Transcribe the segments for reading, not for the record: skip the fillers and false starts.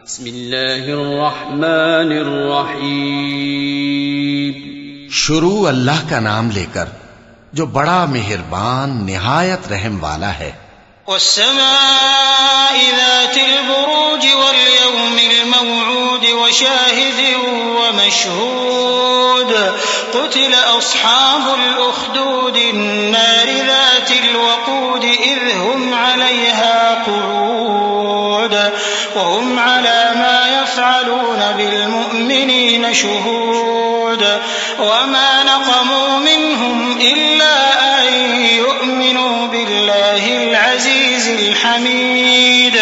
بسم اللہ الرحمن الرحیم. شروع اللہ کا نام لے کر جو بڑا مہربان نہایت رحم والا ہے. والسماء ذات البروج واليوم الموعود وشاهد ومشهود قتل أصحاب الأخدود النار ذات الوقود إذ هم عليها قعود وهم على ما يفعلون بالمؤمنين شهود وما نقموا منهم إلا أن يؤمنوا بالله العزيز الحميد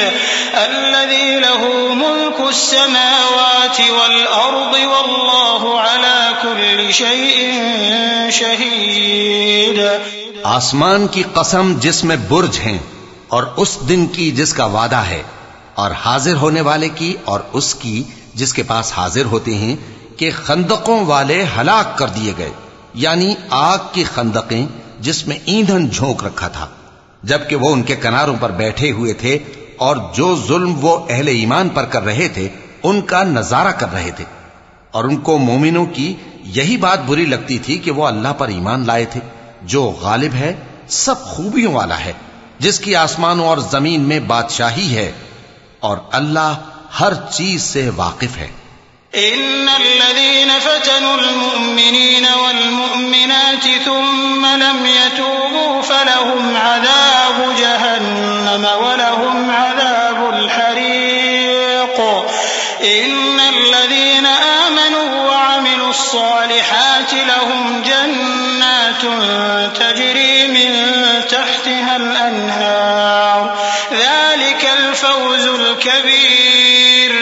الذي له ملك السماوات والأرض والله على كل شيء شهيد. آسمان کی قسم جس میں برج ہیں اور اس دن کی جس کا وعدہ ہے، اور حاضر ہونے والے کی اور اس کی جس کے پاس حاضر ہوتے ہیں کہ خندقوں والے ہلاک کر دیے گئے، یعنی آگ کی خندقیں جس میں ایندھن جھونک رکھا تھا، جبکہ وہ ان کے کناروں پر بیٹھے ہوئے تھے اور جو ظلم وہ اہل ایمان پر کر رہے تھے ان کا نظارہ کر رہے تھے، اور ان کو مومنوں کی یہی بات بری لگتی تھی کہ وہ اللہ پر ایمان لائے تھے جو غالب ہے، سب خوبیوں والا ہے، جس کی آسمانوں اور زمین میں بادشاہی ہے، اور اللہ ہر چیز سے واقف ہے. إن الذين فتنوا المؤمنين والمؤمنات ثم لم يتوبوا فلهم عذاب جهنم ولهم عذاب الحريق. إن الذين آمنوا وعملوا الصالحات لهم جنات تجري من تحتها الأنهار ذلك الفوز الكبير.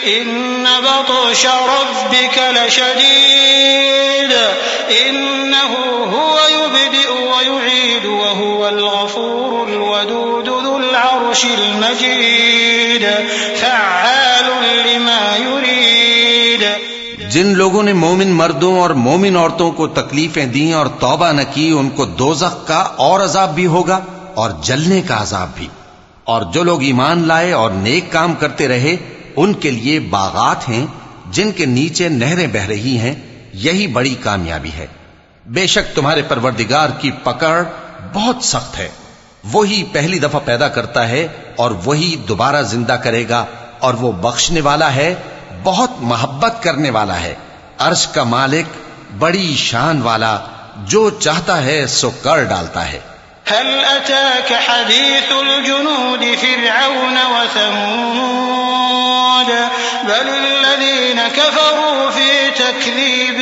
إن بطش ربك لشديد إنه هو يبدئ ويعيد وهو الغفور الودود ذو العرش المجيد فعال لما يريد. جن لوگوں نے مومن مردوں اور مومن عورتوں کو تکلیفیں دیں اور توبہ نہ کی ان کو دوزخ کا اور عذاب بھی ہوگا اور جلنے کا عذاب بھی، اور جو لوگ ایمان لائے اور نیک کام کرتے رہے ان کے لیے باغات ہیں جن کے نیچے نہریں بہ رہی ہیں، یہی بڑی کامیابی ہے. بے شک تمہارے پروردگار کی پکڑ بہت سخت ہے. وہی پہلی دفعہ پیدا کرتا ہے اور وہی دوبارہ زندہ کرے گا، اور وہ بخشنے والا ہے، بہت محبت کرنے والا ہے، عرش کا مالک، بڑی شان والا، جو چاہتا ہے سو کر ڈالتا ہے. هل أتاك حديث الجنود فرعون وثمود بل الذين كفروا في تكذيب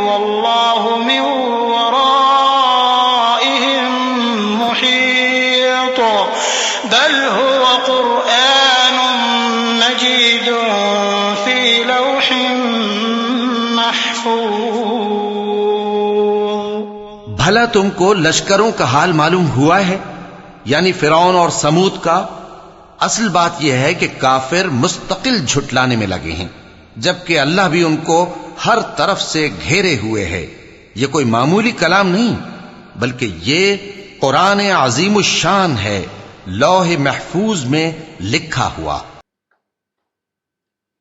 والله من ورائهم محيط بل هو قرآن مجيد في لوح محفوظ. بھلا تم کو لشکروں کا حال معلوم ہوا ہے، یعنی فرعون اور سمود کا؟ اصل بات یہ ہے کہ کافر مستقل جھٹلانے میں لگے ہیں، جبکہ اللہ بھی ان کو ہر طرف سے گھیرے ہوئے ہے. یہ کوئی معمولی کلام نہیں بلکہ یہ قرآن عظیم الشان ہے، لوح محفوظ میں لکھا ہوا.